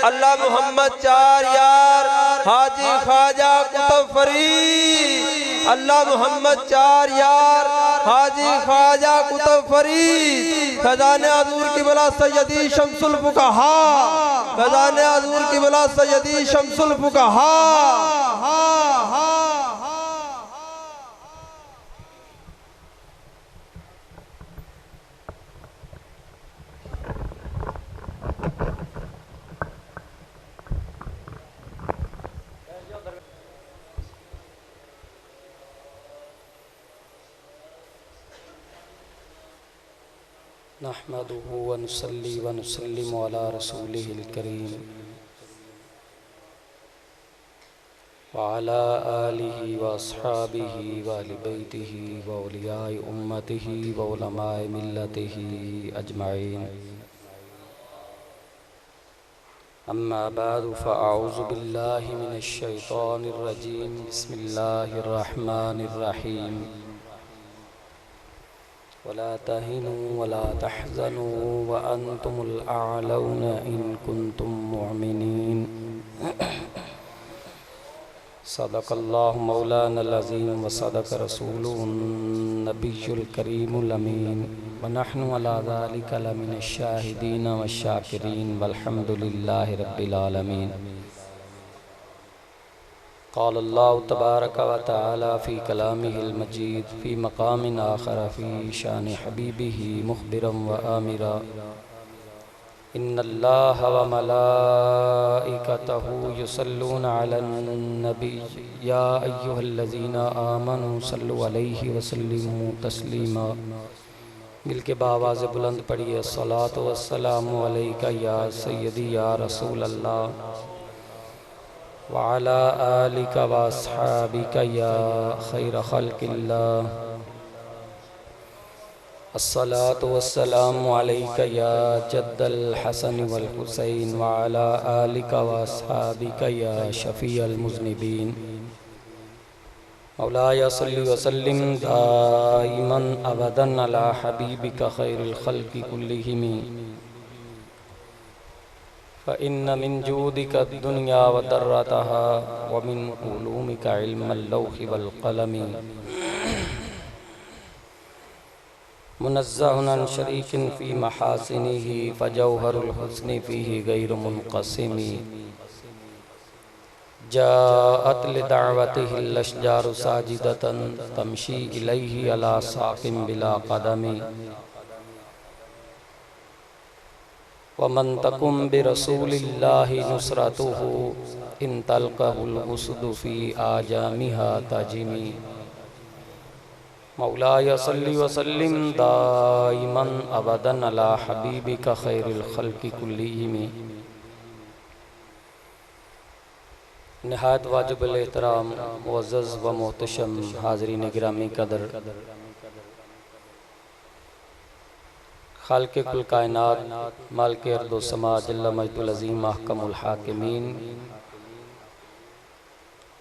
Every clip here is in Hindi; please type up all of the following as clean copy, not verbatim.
अल्लाह मोहम्मद चार यार हाजी ख्वाजा कुतुब फरीद, अल्लाह मोहम्मद चार यार हाजी ख्वाजा कुतुब फरीद, खजाने हजूर की बला सैयदी शम्सुल फुक़हा, खजाने हजूर की बला सैयदी शम्सुल फुक़हा। नहमदुहु व नुसल्ली व नुसल्लिमु अला रसूलिहिल करीम व अला आलिहि व अस्हाबिहि व अहलि बैतिहि व औलियाए उम्मतिहि व उलमाए मिल्लतिहि अजमाइन। अम्मा बादु फ़अऊज़ु बिल्लाहि मिनश शैतानिर रजीम। बिस्मिल्लाहिर रहमानिर रहीम। वला तहिनु वला तहज़नु व अंतुमुल आलौन इन कुंतुम मुअमिनीन। सदक़ल्लाहु मौलानल अज़ीम व सदक़ रसूलुहुन नबियुल करीमुल अमीन व नहनु अला ज़ालिका लमिनश शाहिदीन व शाकिरीन वल्हम्दुलिल्लाहि रब्बिल आलमीन। क़ाल अल्लाहु तबारक व तआला फ़ी कलामिहिल मजीद फ़ी मक़ामिन आख़र फ़ी शान हबीबिही मुख़बिरन व आमिरा। इन्नल्लाह व मलाइकतहु युसल्लूना अलन नबी या अय्युहल्लज़ीना आमनू सल्लु अलैहि व सल्लिमू तस्लीमा। मिल के बावाज़ बुलंद पढ़िए अस्सलातु वस्सलामु अलैका या सय्यदी या रसूल अल्लाह व अला आलिका व अस्हाबिका या खैर खल्क़िल्लाह। अस्सलातु वस्सलामु अलैका या जद्दल हसन वल हुसैन व अला आलिका व अस्हाबिका या शफ़ीअल मुज़निबीन। मौलाया सल्लि व सल्लिम दाइमन अबदन अला हबीबिका खैरिल खल्क़ि कुल्लिहिम। फ़इन्न मिन जूदिका दुनिया व दर्रतहा व मिन उलूमिका इल्मल लौहि वल क़लमी। मुनज़्ज़हुन अन शरीकिन फ़ी महासिनिही फ़जौहरुल हुस्नि फ़ीही गैरु मुनक़सिमी। जाअत लिदअवतिहिल अशजारु साजिदतन तमशी इलैहि अला साक़िम बिला क़दमी। वमन तकुम बिरसूलिल्लाहि नुसरतुहु इन तल्क़हुल उसदु फ़ी आजामिहा तजिमी। मौलाया सल्लि व सल्लिम दाइमन अबदन अला हबीबिका खैरिल खल्क़ि कुल्लिहिम। निहायत वाजिबुल एहतराम मुअज़्ज़ज़ व मोहतशम हाज़रीन गिरामी कदर, खालिक़े कुल कायनात मालिके अर्द व समा जल्ल मजदुल अज़ीम अहकमुल हाकिमीन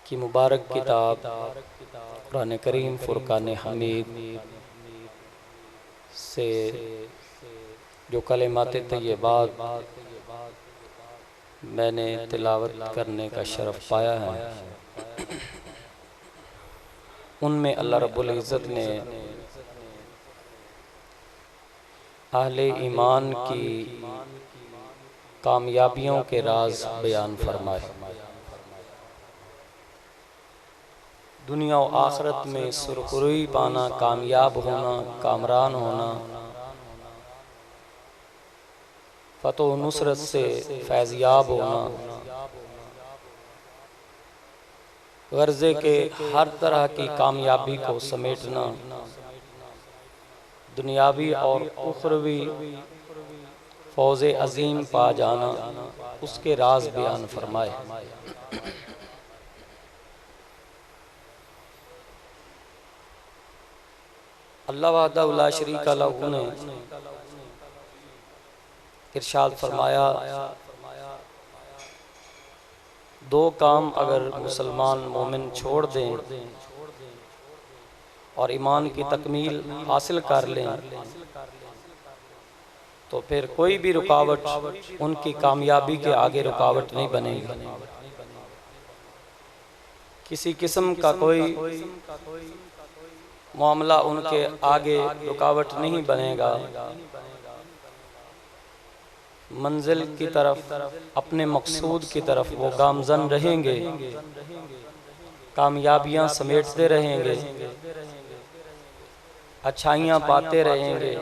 की मुबारक किताब कुरान करीम फुरकान हमीद से जो कलिमात तय्यबात मैंने तिलावत करने का शरफ़ पाया है, उनमें अल्लाह रब्बुल इज़्ज़त ने अहले ईमान की कामयाबियों के राज बयान फरमाए। दुनिया और आखिरत में सुरखरुई पाना, कामयाब होना, कामरान होना, फतह नुसरत से फैज़याब होना, गर्ज़े के हर तरह की कामयाबी को समेटना, दुनियावी और उखरवी फौज़ अज़ीम पा जाना, उसके राज बयान फरमाए। अल्लाह वहदहु ला शरीका लहू ने इरशाद फरमाया, दो काम अगर मुसलमान मोमिन छोड़ दें और ईमान की तकमील हासिल कर लें तो फिर कोई भी रुकावट उनकी कामयाबी के आगे रुकावट नहीं बनेगी। किसी किस्म का कोई मामला उनके आगे रुकावट नहीं बनेगा। मंजिल की तरफ, अपने मकसूद की तरफ वो गामजन रहेंगे, कामयाबियां समेटते रहेंगे, अच्छाइयाँ पाते रहेंगे,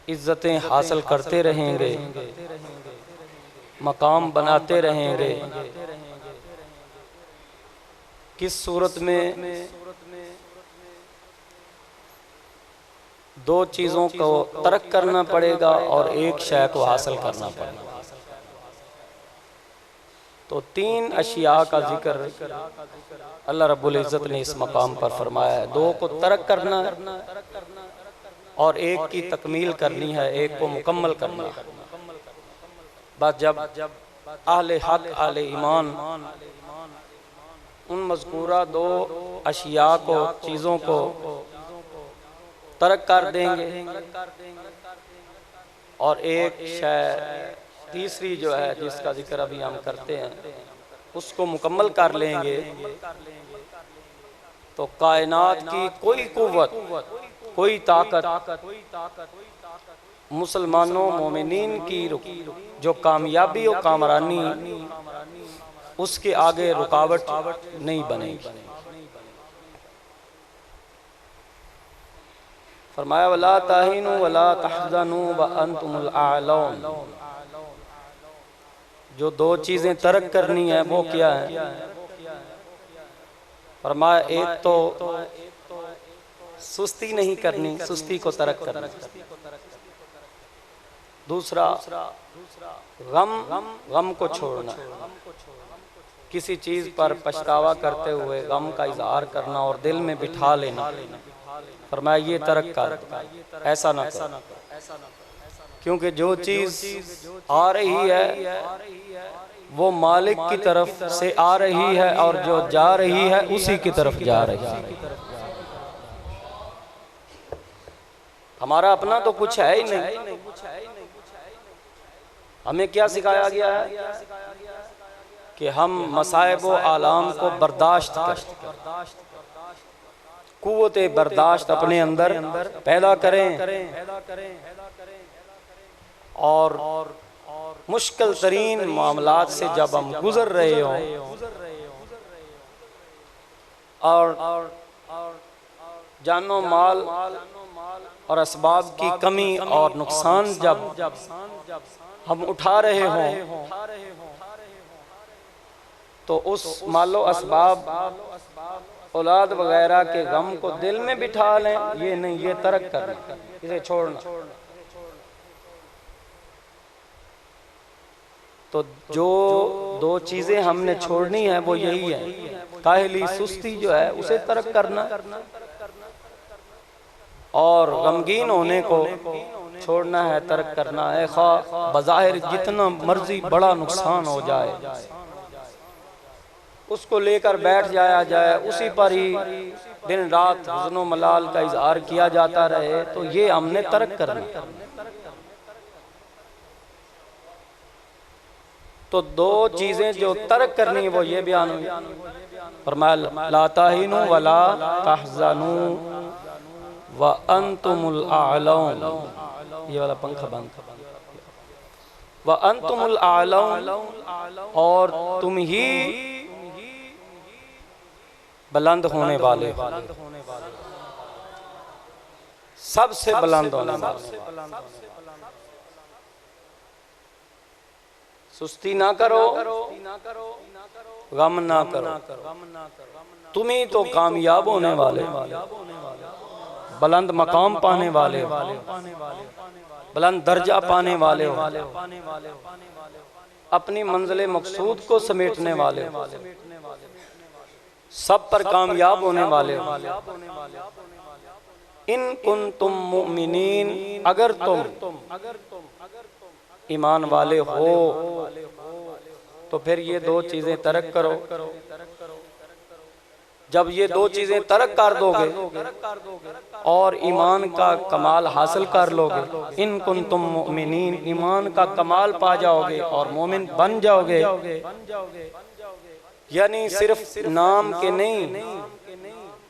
इज्जतें हासिल करते रहेंगे, मकाम बनाते रहेंगे। किस सूरत में दो चीज़ों को तर्क करना पड़ेगा और एक शय को हासिल करना पड़ेगा। तो तीन अशिया का जिक्र अल्लाह रब्बुल इज़्ज़त ने इस मकाम पर फरमाया है। दो को तर्क करना और एक की तकमील करनी है, एक को मुकम्मल करना। बस जब अहले हक अहले ईमान उन मज़कूरा दो अशिया को, चीज़ों को तर्क कर देंगे और एक शय तीसरी जो है जिसका जिक्र अभी हम करते हैं उसको मुकम्मल कर लेंगे, तो कायनात की कोई कुव्वत, कोई ताकत मुसलमानों मोमिनीन की जो कामयाबी और कामरानी उसके आगे रुकावट नहीं बनेगी। फरमाया वला ताहिनु वला तहज़नु व अंतुमुल आलौन। जो दो चीज़ें तर्क करनी है वो क्या है? फरमाया एक तो सुस्ती नहीं करनी, सुस्ती को तर्क करना। दूसरा गम को छोड़ना, किसी चीज़ पर पछतावा करते हुए गम का इजहार करना और दिल में बिठा लेना। फरमाया ये तर्क कर, ऐसा ना कर, क्योंकि जो चीज़ आ रही है वो मालिक की तरफ से आ रही है और जो जा रही है उसी की तरफ जा रही है। हमारा अपना तो कुछ है ही नहीं। हमें क्या सिखाया गया है कि हम मसाइब व आलाम को बर्दाश्त करें, कुव्वते बर्दाश्त अपने अंदर पैदा करें और मुश्किल तरीन मामलात से जब हम गुजर रहे हों और जानो माल और असबाब की कमी और नुकसान जब हम उठा रहे हों, तो उस मालो असबाब औलाद वगैरह के गम को दिल में बिठा लें, ये नहीं, ये तर्क करना, इसे छोड़ना। तो जो दो चीज़ें हमने छोड़नी है वो यही है, काहली सुस्ती जो है उसे तर्क करना और गमगीन होने को छोड़ना है, तर्क करना है। खा बज़ाहिर जितना मर्जी बड़ा नुकसान हो जाए उसको लेकर बैठ जाया जाए, उसी पर ही दिन रात हुज़्न मलाल का इजहार किया जाता रहे, तो ये हमने तर्क करना। तो दो चीज़ें जो तर्क करनी है वो ये बयान हुई। फरमाया ला ताहिनु वला तहज़नु व अंतुमुल आलौन। ये वाला पंखा बंद। व अंतुमुल आलौन, और तुम ही बुलंद होने वाले, सबसे बुलंद होने वाले। सुस्ती ना करो, गम ना करो, तुम ही तो कामयाब होने वाले, बुलंद मकाम पाने वाले हो, बुलंद दर्जा पाने वाले हो, अपनी मंजिल मकसूद को समेटने वाले हो, सब पर कामयाब होने वाले हो। इन कुंतुम मुमिनीन, अगर तुम ईमान वाले हो तो फिर ये दो चीज़ें तर्क करो। जब ये दो चीज़ें तर्क कर दोगे और ईमान का कमाल हासिल कर लोगे, इन कुंतुम मुमिनीन, ईमान का कमाल पा जाओगे और मोमिन बन जाओगे, यानी सिर्फ नाम के नहीं,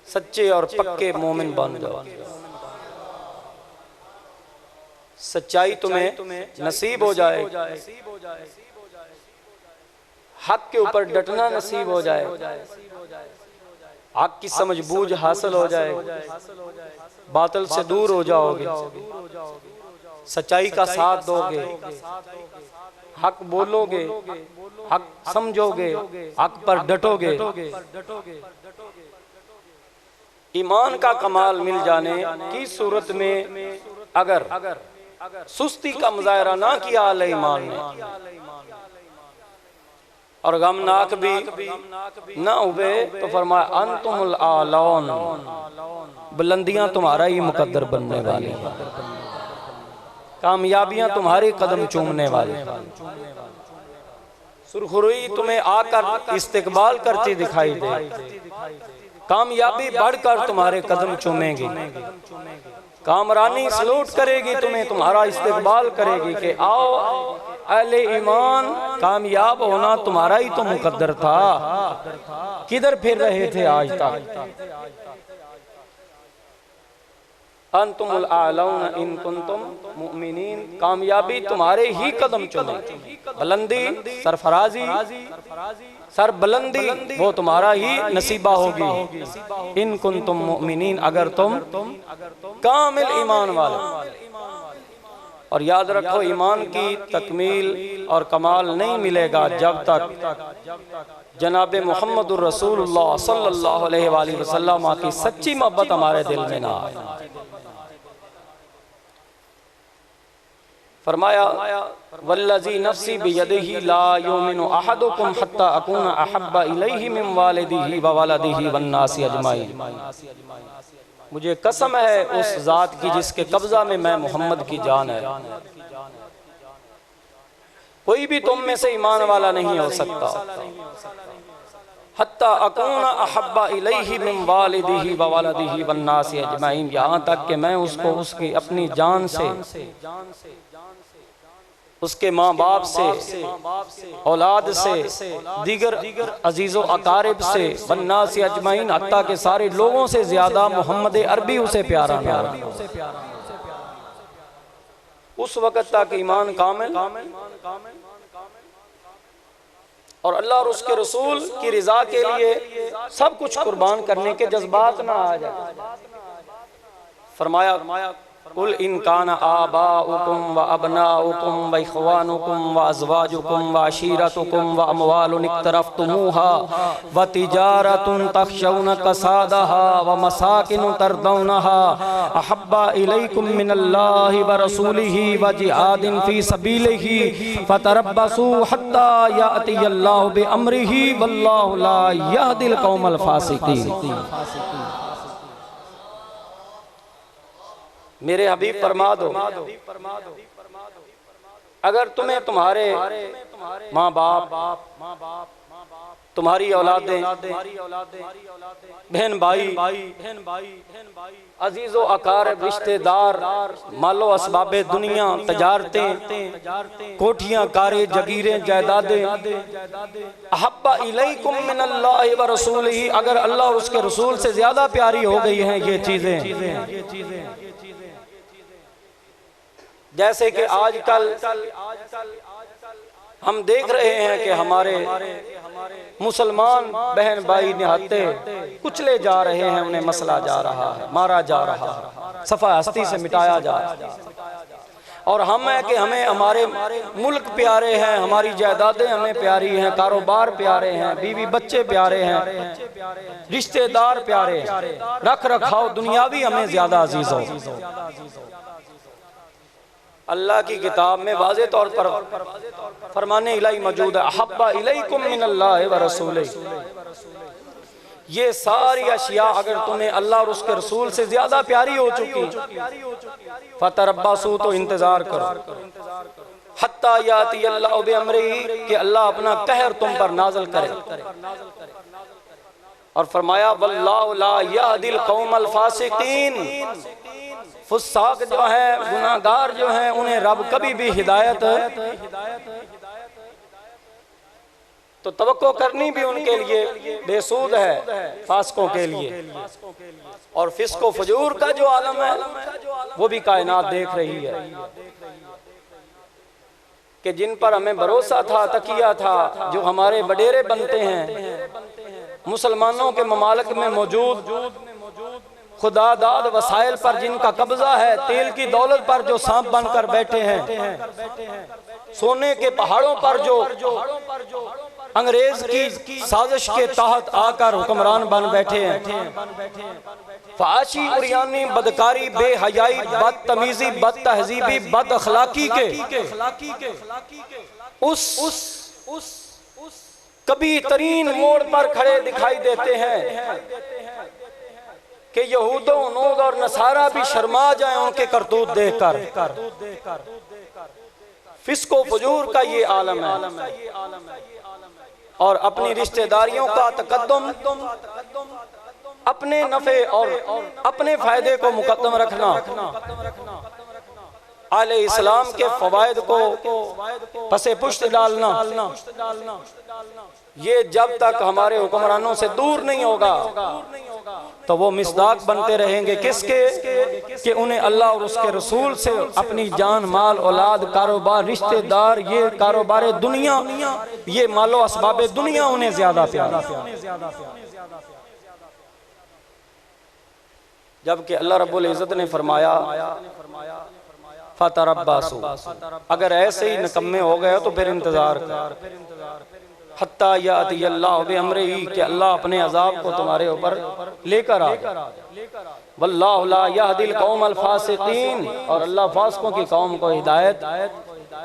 सच्चे और पक्के मोमिन बन जाओगे। सच्चाई तुम्हें नसीब हो जाए, हक के ऊपर डटना नसीब हो जाए, हक की समझबूझ हासिल हो जाए, बातिल से दूर हो जाओगे, सच्चाई का साथ दोगे, हक बोलोगे, हक समझोगे, हक पर डटोगे। ईमान का कमाल मिल जाने की सूरत में अगर सुस्ती का मुजाहरा ना किया अहले ईमान ने और गमनाक भी ना हुए तो फरमाया अंतुमुल आलौन, बुलंदियां तुम्हारा ही मुकद्दर बनने वाली, कामयाबियां तुम्हारे कदम चूमने वाली, सुरखुरी तुम्हें आकर इस्तिकबाल करती दिखाई दे, कामयाबी बढ़कर तुम्हारे कदम चूमेगी, कामरानी सलूट करेगी तुम्हें, तुम्हारा इस्तिकबाल करेगी कि आओ अहले ईमान, कामयाब होना तुम्हारा ही तो मुकद्दर था, किधर फिर रहे थे आज तक। अंतुमुल आलौन इन कुंतुम मुमिनीन, कामयाबी तुम्हारे ही कदम चुने, बुलंदी सरफराजी सर बुलंदी वो तुम्हारा ही नसीबा होगी। इन कुंतुम मुमिनीन, अगर तुम कामिल ईमान वाले। और याद रखो ईमान की तकमील और कमाल नहीं मिलेगा जब तक जनाब मुहम्मदुर रसूलुल्लाह सल्लल्लाहु अलैहि वसल्लम की सच्ची मोहब्बत हमारे दिल में ना आए। फरमाया वल्लज़ी नफ्सी बियदिही ला युमिनु अहदुकुम हत्ता अकूना अहब्बा इलैहि मिन वालिदिही व वलदिही वन्नासी अजमाइन। मुझे कसम है उस जात की जिसके कब्जा में मैं मोहम्मद की जान है, कोई भी तुम में से ईमान वाला नहीं हो सकता हत्ता अकूना अहब्बा इलैहि मिन वालिदिही व वलदिही वन्नासी अजमाइन, यहाँ तक कि मैं उसको उसकी अपनी जान से, उसके माँ बाप से, औलाद से, दीगर अजीज़ो अकारिब से, वन्नासी अजमाइन, हत्ता के सारे लोगों से ज्यादा मोहम्मद अरबी उसे प्यारा प्यारा। उस वक़्त तक ईमान कामिल और अल्लाह और उसके रसूल की रिजा के लिए सब कुछ कुर्बान करने के जज्बात ना आ जाए। फरमाया कुल इन काना आबाउकुम व अबनाउकुम व इख्वानुकुम व अज़वाजुकुम व अशीरतुकुम व अमवालुन इक्तरफ्तुमूहा व तिजारतुन तख्शौन कसादहा व मसाकिन तर्दौनहा अहब्बा इलैकुम मिनल्लाहि व रसूलिही व जिहादिन फी सबीलिही फतरब्बसू हत्ता यातियल्लाहु बिअम्रिही वल्लाहु ला यहदिल कौमल फासिकीन। मेरे हबीब फरमा दो, अगर तुम्हें तुम्हारे माँ बाप, तुम्हारी औलादें, बहन भाई, अजीजो अकारब, रिश्तेदार, मालो असबाबे दुनिया, तजारतें, कोठियां, कारे, जगीरें, जायदादें, अहब्बा इलैकुम मिनल्लाहि व रसूलिही, अगर अल्लाह और उसके रसूल से ज्यादा प्यारी हो गई हैं ये चीजें, जैसे कि आजकल हम देख रहे हैं कि हमारे मुसलमान बहन भाई निहत्ते कुचले जा रहे हैं, उन्हें मसला जा रहा है, मारा जा रहा है, सफा हस्ती से मिटाया जा रहा है। और हम है कि हमें हमारे मुल्क प्यारे हैं, हमारी जायदादें हमें प्यारी हैं, कारोबार प्यारे हैं, बीवी बच्चे प्यारे हैं, रिश्तेदार प्यारे हैं, रख रखाव दुनियावी हमें ज्यादा अजीज हो। अल्लाह की किताब में वाज़े तौर पर फरमाने इलाही मौजूद है, अहब्बा इलैकुम मिनल्लाहि व रसूलिही। ये सारी अशिया अगर तुम्हें अल्लाह और उसके रसूल से ज्यादा प्यारी हो चुकी, फतरब्बसू, तो इंतजार करो, हत्ता यातियल्लाहु बिअम्रिही, कि अल्लाह अपना कहर तुम पर नाज़िल करे। और फरमाया वल्लाहु ला यहदिल कौमल फासिकीन, फुस्साक जो है, गुनाहगार जो हैं, उन्हें रब कभी भी हिदायत तो तवक्को करनी भी उनके लिए बेसूद है, फासिकों के लिए। और फिस्को फजूर का जो आलम है वो भी कायनात देख रही है कि जिन पर हमें भरोसा था, तकिया था, जो हमारे वडेरे बनते हैं, मुसलमानों के ममालिक में मौजूद खुदा दाद वसाइल पर जिनका कब्जा है, तेल की दौलत पर जो सांप बनकर बैठे हैं, सोने के पहाड़ों पर जो अंग्रेज की साजिश के तहत आकर हुक्मरान बन बैठे हैं, फाशी उरियानी, बदकारी, बेहयाई, बदतमीजी, बदतहजीबी, बद अखलाकी के उस कभी तरीन मोड़ पर खड़े दिखाई देते हैं कि यहूदों, नूद और नसारा भी शर्मा जाए उनके करतूत देखकर। फिस्को फजूर का ये आलम है। और अपनी रिश्तेदारियों का तकद्दुम, अपने नफे और अपने फायदे को मुकद्दम रखना, आले इस्लाम के फवायद को पसे पुष्ट डालना, ये जब तक हमारे हुक्मरानों से दूर नहीं होगा तो वो मिसदाक बनते रहेंगे। किसके? कि उन्हें अल्लाह और उसके रसूल से अपनी जान, माल, औलाद, कारोबार, रिश्तेदार, ये कारोबार दुनिया, ये मालो असबाब दुनिया उन्हें ज्यादा प्यारा। जबकि अल्लाह रब्बुल इज़्ज़त ने फरमाया फतरब्बासु, अगर ऐसे ही निकम्मे हो गए तो फिर इंतजार कर, हत्ता याति अल्लाह बिअम्रिही, कि अल्लाह अपने अजाब को तुम्हारे ऊपर लेकर आ। वल्लाहु ला यहदिल कौमल फासिकीन, और अल्लाह फासिकों की कौम को हिदायत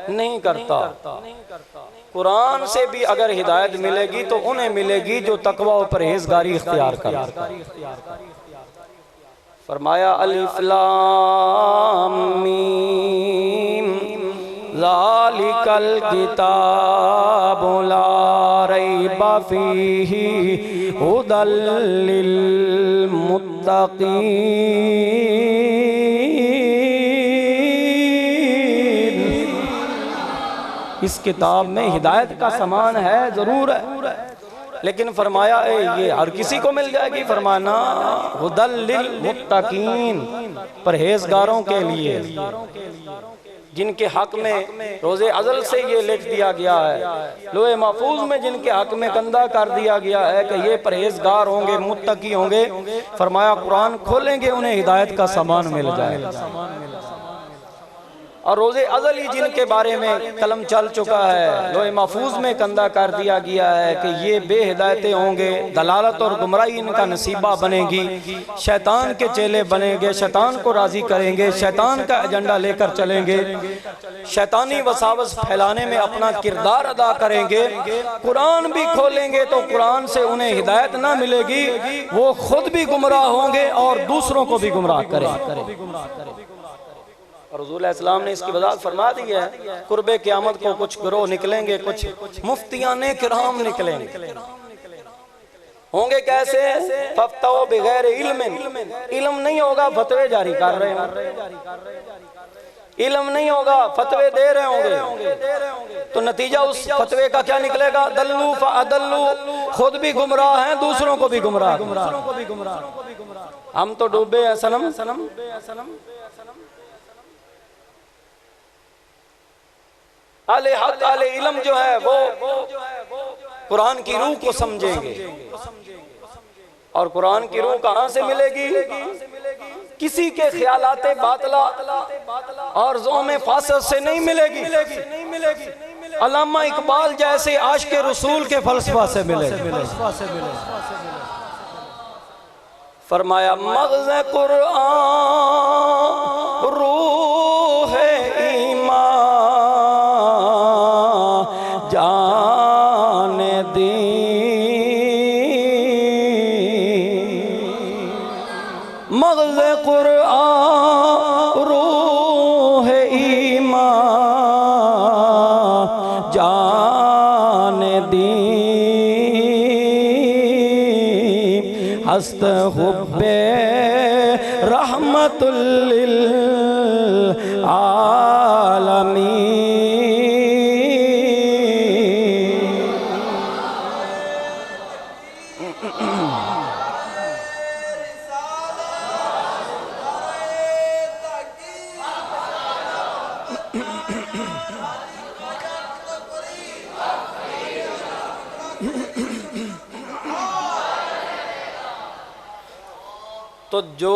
नहीं करता। कुरान से भी अगर हिदायत मिलेगी तो उन्हें मिलेगी जो तकवा और परहेजगारी इख्तियार कर। फरमाया अलिफ लाम मीम ज़ालिकल किताबु ला रैबा फ़ीही हुदल लिल मुत्तक़ीन। इस किताब में हिदायत का सामान है, जरूर है, लेकिन फरमाया ये हर किसी को मिल जाएगी। फरमाना हुदल लिल मुत्तकीन, परहेजगारों के लिए, जिनके हक में रोज़े अज़ल से ये लिख दिया गया है, लोहे महफूज में जिनके हक में कंधा कर दिया गया है कि ये परहेजगार होंगे, मुत्तकी होंगे। फरमाया कुरान खोलेंगे उन्हें हिदायत का सामान मिल जाएगा। और रोज़े अज़ल ही जिनके बारे में कलम चल चुका है, लोहे महफूज में कंधा कर दिया गया है कि ये बेहिदायतें होंगे, दलालत और गुमराही इनका नसीबा बनेगी, शैतान के चेले बनेंगे, शैतान को राज़ी करेंगे, शैतान का एजेंडा लेकर चलेंगे, शैतानी वसावस फैलाने में अपना किरदार अदा करेंगे। कुरान भी खोलेंगे तो कुरान से उन्हें हिदायत ना मिलेगी, वो खुद भी गुमराह होंगे और दूसरों को भी गुमराह करेंगे। और हुज़ूर इस्लाम ने इसकी वज़ाहत फरमा दी है, कुर्बे क़यामत को कुछ गिरोह निकलेंगे, कुछ मुफ्तियाने किराम निकलेंगे। होंगे कैसे? फफ्तौ बिगैर इल्मिन, इल्म नहीं होगा फतवे जारी कर रहे हैं, इल्म नहीं होगा फतवे दे रहे होंगे, तो नतीजा उस फतवे का क्या निकलेगा? दल्लू फअदल्लू, खुद भी गुमराह हैं, दूसरों को भी गुमराह। हम तो डूबे हैं सनम। आले हक आले इल्म जो है वो कुरान की रूह को समझेंगे। और कुरान की रूह कहाँ से मिलेगी? किसी के ख्यालाते बातला और ज़ोम फासद से नहीं मिलेगी, अल्लामा इकबाल जैसे आशिक रसूल के फलसफा से मिलेगी। फरमाया मग़ज़ कुरान रूह ईमान जान दी, मग़ज़ कुरान रूह ईमान जान दी, हस्त हुब्बे रहमतुल लिल आलमीन। तो जो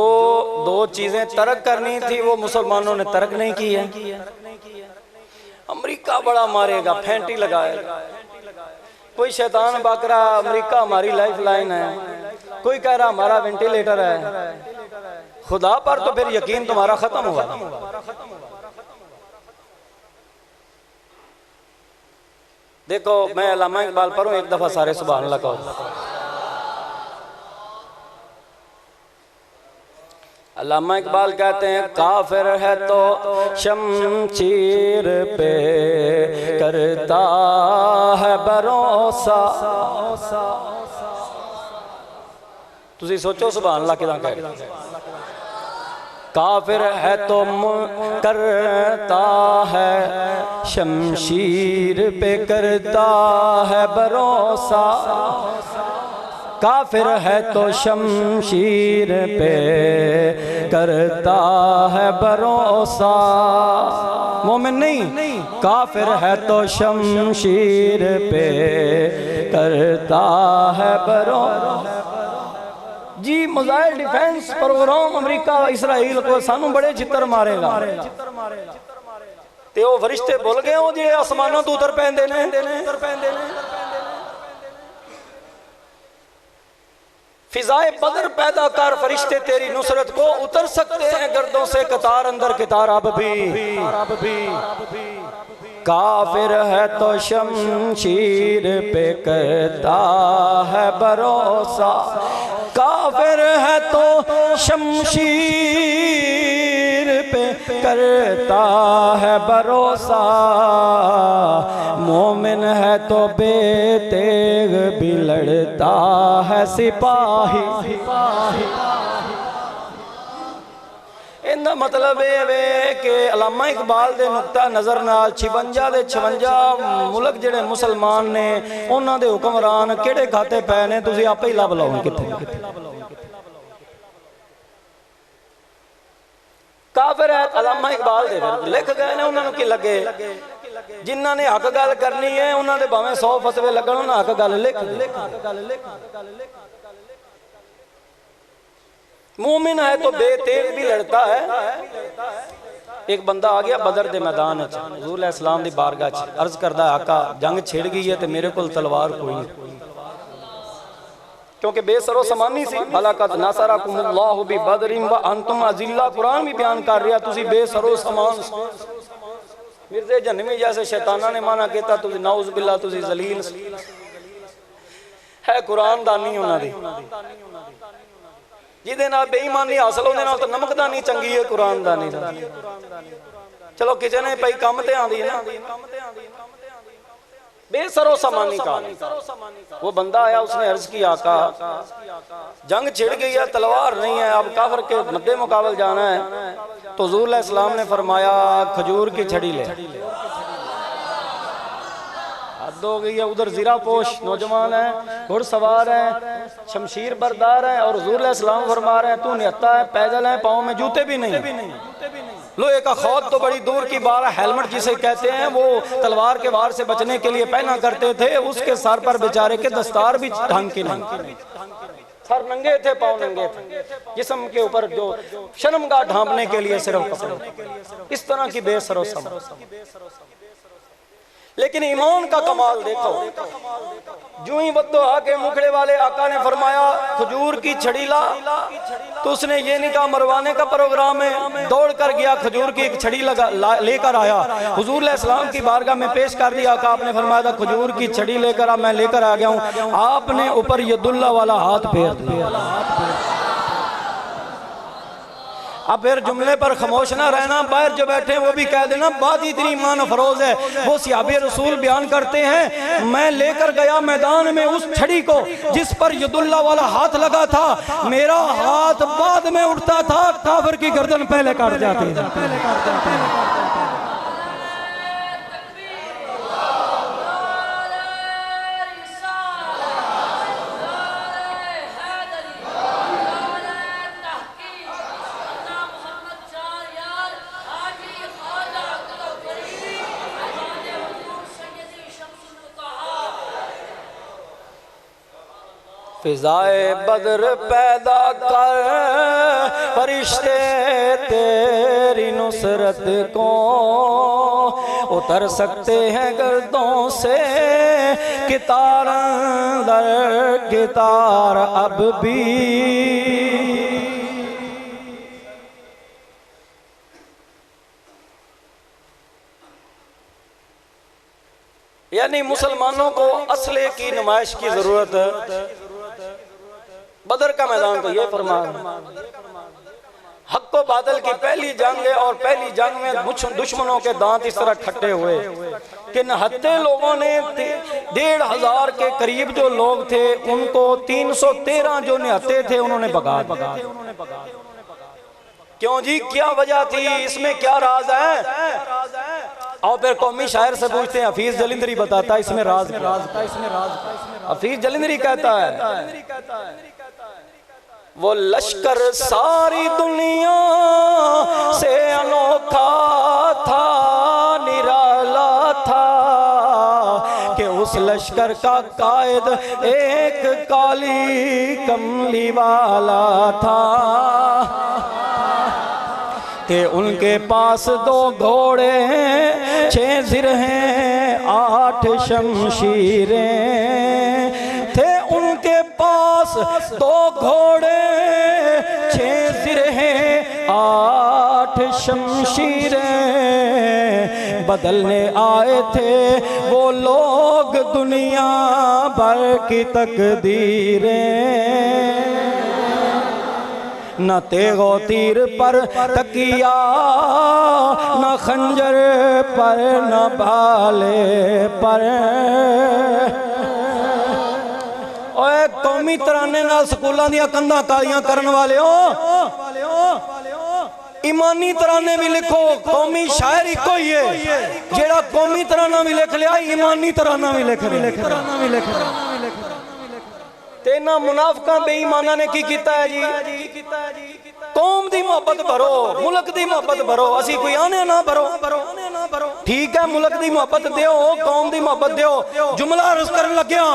दो चीजें तर्क करनी थी वो मुसलमानों ने तर्क नहीं की है। अमेरिका बड़ा मारेगा, फैंटी लगाएगा। कोई शैतान बकरा अमेरिका हमारी लाइफ लाइन है, कोई कह रहा हमारा वेंटिलेटर है। खुदा पर तो फिर यकीन तुम्हारा खत्म हुआ। देखो मैं अल्लामा इकबाल पढ़ूं एक दफा, सारे सुभान अल्लाह कहो। अल्लामा इकबाल कहते हैं काफिर है तो शमशीर पे करता है भरोसा। तुसी सोचो सुभान अल्लाह किदा कह। काफिर है तो करता है शमशीर पे करता है भरोसा। काफिर है तो शमशीर पे करता है भरोसा। मोमिन नहीं, काफिर है तो शमशीर पे करता है भरोसा। जी missile defence programme America Israel को सानू बड़े चित्र मारेगा। ते वो फरिश्ते भुल गए हो जे आसमानों तो उतर पैंदे ने। फिजाए बदर पैदा कर फरिश्ते तेरी नुसरत को उतर सकते हैं गर्दों से कतार अंदर कतार अब भी। काफिर है तो शमशीर पे करता है भरोसा। काफिर है तो शमशीर पे करता है भरोसा। मोमिन है तो बेतेग भी लड़ता है सिपाही। इनका मतलब ये वे कि अल्लामा इकबाल दे नुक्ता नज़र नाल 56 दे 56 मुल्क जेड़े मुसलमान ने उन्हां दे हुक्मरान केड़े खाते पै ने तुसीं आपे ही लब लाओ कित्थे। काफिर है अल्लामा इकबाल दे लिख गए ने, उन्हां नूं की लगे जिन्हां ने हक गल करनी है उन्हां दे भावें 100 फतवे लगण, उन्हां हक गल लिख। मोमिन है तो बेतेग भी लड़ता है। एक बंदा आ गया बदर दे मैदान च हुजूर इस्लाम दी बारगाह च, अर्ज करदा आका जंग छिड़ गई है ते मेरे कोल तलवार कोई नहीं, क्योंकि बेसरो समानी सी। हलाकत नासराकुमुल्लाहु बि बदरिन व अंतुम अजिल्ला, कुरान भी बयान कर रहा तुसी बेसरो समान। मिर्जे जन्नमी जैसे शैताना ने माना कहता तुसी नाउज़ बिल्लाह तुसी जलील है। कुरान दानी उन्हां दी जिहदे नाल बेईमानी हासिल होने नाल तो नमकदानी चंगी है कुरान दानी दा। चलो किसी ने भाई कम ते आंदी है ना। बेसरो समानी का वो बंदा आया, उसने अर्ज किया आका जंग छिड़ गई है, तलवार नहीं है, अब काफिर के मद्दे मुकाबल जाना है। तो हुजूर इस्लाम ने फरमाया खजूर की छड़ी ले। हद हो गई है, उधर जीरा पोश नौजवान है, घुड़सवार है, शमशीर बरदार है, और हुजूर इस्लाम फरमा रहे हैं तू निहत्ता है, पैदल है, पाँव में जूते भी नहीं। लोहे का खौद तो बड़ी दूर की बात है, हेलमेट जिसे कहते हैं वो तलवार के वार से बचने के लिए पहना करते थे। उसके सर पर बेचारे के दस्तार भी ढंग की नहीं, सर नंगे थे, पाँव नंगे थे, जिस्म के ऊपर जो शर्मगाह ढांपने के लिए सिर्फ कपड़े। इस तरह की बेसरो सम। लेकिन ईमान का कमाल देखो, जो ही बद्दो आके मुखड़े वाले आका ने फरमाया खजूर की छड़ी ला, तो उसने ये नहीं कहा मरवाने का प्रोग्राम है, दौड़ कर गया खजूर की एक छड़ी लेकर आया, हुजूर इस्लाम की बारगाह में पेश कर दिया। आका आपने फरमाया था खजूर की छड़ी लेकर आ, मैं लेकर आ गया हूँ। आपने ऊपर यदुल्ला वाला हाथ फेर दिया। अब फिर जुमले पर खामोश ना रहना, बाहर जो बैठे वो भी कह देना बात इतनी ईमान अफरोज है। वो सहाबे रसूल बयान करते हैं, मैं लेकर गया मैदान में उस छड़ी को जिस पर यदुल्ला वाला हाथ लगा था, मेरा हाथ बाद में उठता था, काफिर की गर्दन पहले काट जाती थी। फिजाए बदर पैदा कर फरिश्ते तेरी नुसरत को उतर सकते हैं गर्दों से कितार दर कितार अब भी। यानी मुसलमानों को असले की नुमाइश की जरूरत है। बदर का मैदान तो ये फरमा, हक को बादल की पहली जंग है और पहली जंग में दुश्मनों के दांत इस तरह खट्टे हुए कि नहत्ते लोगों ने 1500 के करीब जो लोग थे उनको 313 जो निहत्ते थे उन्होंने भगा दिया। क्यों जी, क्या वजह थी, इसमें क्या राज है? और फिर कौमी शायर से पूछते हैं, हफीज जलिंदरी बताता है इसमें राज। हफीज जलिंदरी कहता है वो लश्कर सारी दुनिया से अनोखा था, निराला था कि उस लश्कर का कायद एक काली कमली वाला था कि उनके पास 2 घोड़े हैं, 6 सिर हैं, 8 शमशीरें थे। उनके पास 2 घोड़े, 6 सिर हैं, 8 शमशीरें बदलने आए थे वो लोग दुनिया भर की तकदीरें। न तेगो तीर पर तकिया, न खंजर पर, न भाले पर। ओए कौमी तराने नाल स्कूलों दी कंधा कालियां करन वाले हो, ईमानी तराने भी लिखो। कौमी शायर ही कोई है जेड़ा कौमी तराना भी लिख लिया, ईमानी तराना भी लिख लिया। तेना मुनाफिकां बेईमाना ने की कीता है जी? कौम दी मोहब्बत भरो, मुल्क दी मोहब्बत भरो, असी कोई आने ना भरो। ठीक है, मुल्क दी मोहब्बत दियो, कौम दी मोहब्बत दियो। जुमला अर्ज करन लग्या,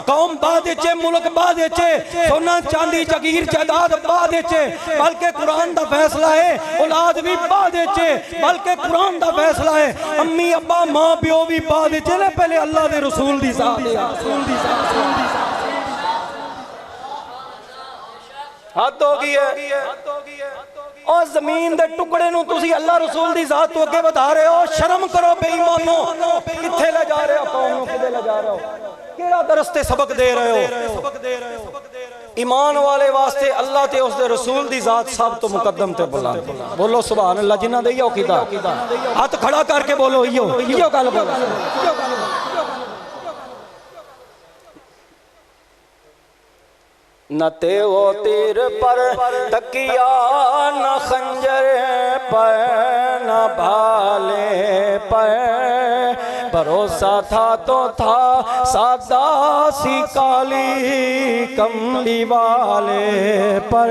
कौम बाद विचे, मुल्क बाद विचे, सोना चांदी जागीर जायदाद बाद विचे, बल्कि कुरान दा फैसला है औलाद भी बाद विचे, बल्कि कुरान दा फैसला है अम्मी अब्बा मां प्यो भी बाद विचे। पहले अल्लाह दे रसूल दी जात है। हद हो गई है। और जमीन दे टुकड़े नूं तुसी अल्लाह रसूल दी जात तो अगे बढ़ा रहे हो। शर्म करो बेईमानो, किथे ले जा रहे हो कौम नूं, किथे ले जा रहे हो, केड़ा दरस्ते सबक दे रहे हो? ईमान वाले वास्ते अल्लाह ते उसदे रसूल दी जात सब तो मुकद्दम ते बुलंद। बोलो सुभान अल्लाह। जिन्हां दे इहो कीता हाथ खड़ा करके बोलो, इहो गल बोलो। न तेगो तीर पर तकिया, न खंजर पर, न भाले पर। भरोसा था तो था सादा सी काली कमली वाले पर।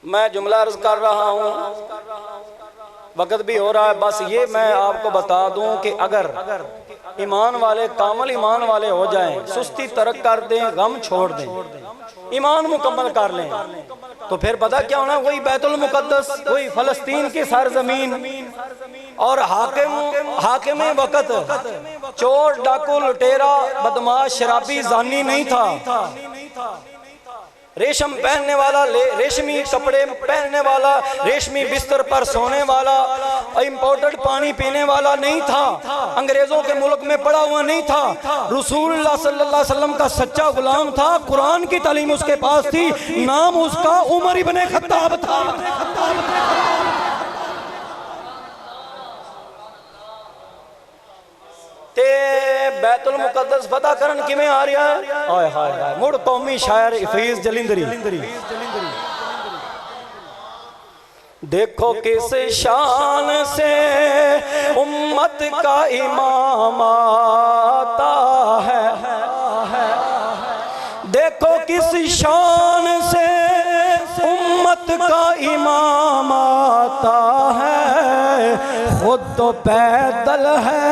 मैं जुमला अर्ज कर रहा हूँ, वक्त भी हो रहा है, बस ये मैं आपको बता दूं कि अगर ईमान वाले कामल ईमान वाले हो जाएं, सुस्ती तरक कर दें, गम छोड़ दें, ईमान मुकम्मल कर लें, तो फिर पता क्या होना, वही बैतुल मुकद्दस, वही फलस्तीन की सरजमीन। और हाकिम वक्त चोर डाकू लुटेरा बदमाश शराबी जानी नहीं था। रेशम पहनने वाला, रेशमी कपड़े पहनने वाला, रेशमी बिस्तर पर सोने वाला, इंपोर्टेड पानी पीने वाला नहीं था, अंग्रेजों के मुल्क में पड़ा हुआ नहीं था, रसूलुल्लाह सल्लल्लाहु अलैहि वसल्लम का सच्चा गुलाम था, कुरान की तालीम उसके पास थी, नाम उसका उमर इब्ने खत्ताब था। ते बैतुल मुकद्दस फतह करन किवें आ रहा है? हाय हाय हाय, मुड़ कौमी शायर हफीज जलिंदरी, देखो किस शान से उम्मत का इमाम आता है, देखो किस शान से उम्मत का इमाम आता है, खुद तो पैदल है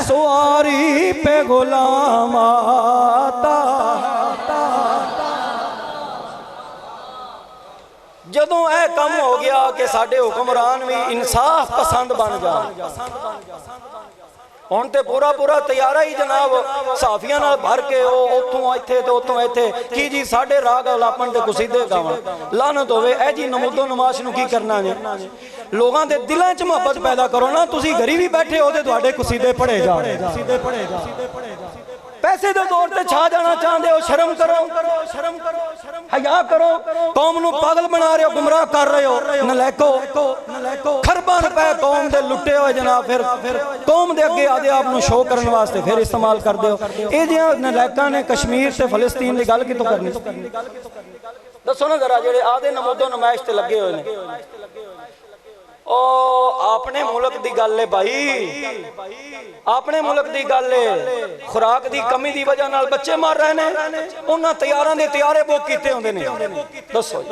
सवारी पे गुलाम आता है। जदों यह कम हो गया कि साडे हुक्मरान भी इंसाफ पसंद बन जाए, हुण ते पूरा पूरा तैयारा ही जनाब साफियां नाल भर के उतों इत्थे ते उतों इत्थे की जी साडे राग अलापन ते कसीदे गावन, लानत होवे ऐ जी नमूदो नमाश नूं की करना जे, लोगों के दिलों च मुहब्बत पैदा करो ना, तुसी घरी भी बैठे हो ते तुहाडे कसीदे पढ़े जा, पैसे दे दौर ते छा जाना चाहते हो, शर्म करो, शर्म करो, हया करो, कौम नूं पागल बना रहे हो, गुमराह कर रहे हो, नलैको खरबां रुपए कौम दे लुटे हुए जनाब, फिर कौम दे अगे आदे आप नूं शो करने वास्ते फिर इस्तेमाल कर दे हो। ये जिहां नलैकां ने कश्मीर ते फलस्तीन की गल कितों करनी? दसो ना जरा, जेड़े आदे नमूदो नुमाइश ते लगे हुए ने, ओ अपने मुल्क दी गल है भाई, अपने मुल्क दी गल है, खुराक दी कमी दी वजह नाल बच्चे मर रहे ने, उन्हां तैयारां दे तैयारे बुक कीते होंदे ने। दसो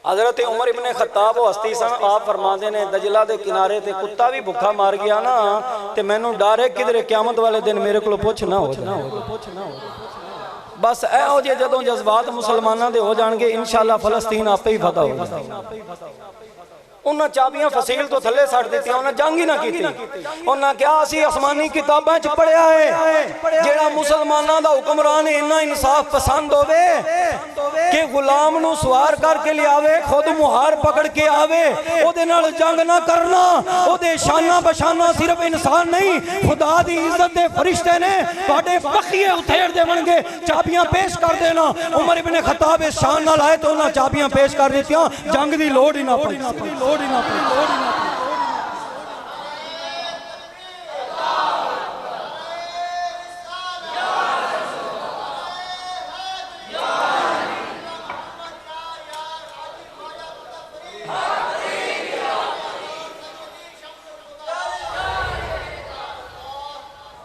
हज़रत उमर इब्ने खत्ताब हस्ती सन, आप फरमाते ने दजला दे किनारे ते कुत्ता भी भुखा मार गया ना ते मैनू डर है किधरे क़यामत वाले दिन मेरे को पुछ ना हो जाए। बस एहो जे जदों जज्बात मुसलमानों के हो जाएंगे, इंशाअल्लाह फलस्तीन आपे ही फतह हो जाएगी। उन्हें चाबियां फसील तो थले सट दी, उन्हें जंग ही ना की, उन्हें क्या असी आसमानी किताबां च पढ़िया है, जेड़ा मुसलमानों का हुक्मरान इन्ना इंसाफ पसंद होवे कि गुलाम नूं सवार करके लियावे, खुद मुहार पकड़ के आवे, ओदे नाल जंग ना करना, ओदे शाना बशाना सिर्फ इंसान नहीं खुदा दी इज्जत दे फरिश्ते ने तुहाडे बखिए उथेड़ देवणगे, चाबियां पेश कर देना। उमर इब्ने खत्ताब इस शान नाल आए तो उन्हें चाबियां पेश कर दित्तियां, जंग दी लोड़ ही ना पई।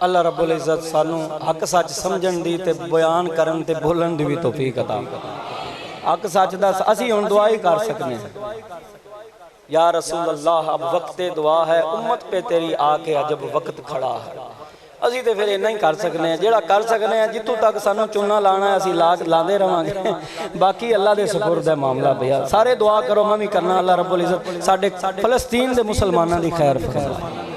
अल्लाह रब्बुल इज़्ज़त सानू हक सच समझण दी ते बयान करन ते बोलन दी भी तौफीक अता करे। हक सच दा असी हुण दुआ ही कर सकने, या रसूल अल्लाह अब वक्त दुआ है, उम्मत पे तेरी आके अजब वक्त खड़ा है। असी तो फिर इन्ना ही कर सकने हैं, जेड़ा कर सकने हैं, जितों तक सानू चुना लाना है असी लाते रहांगे, बाकी अल्लाह दे सुपुर्द है मामला। भैया सारे दुआ करो, मैं भी करना, अल्लाह रब्बुल इज़्ज़त साडे फलस्तीन दे मुसलमानां दी खैर फरमाए।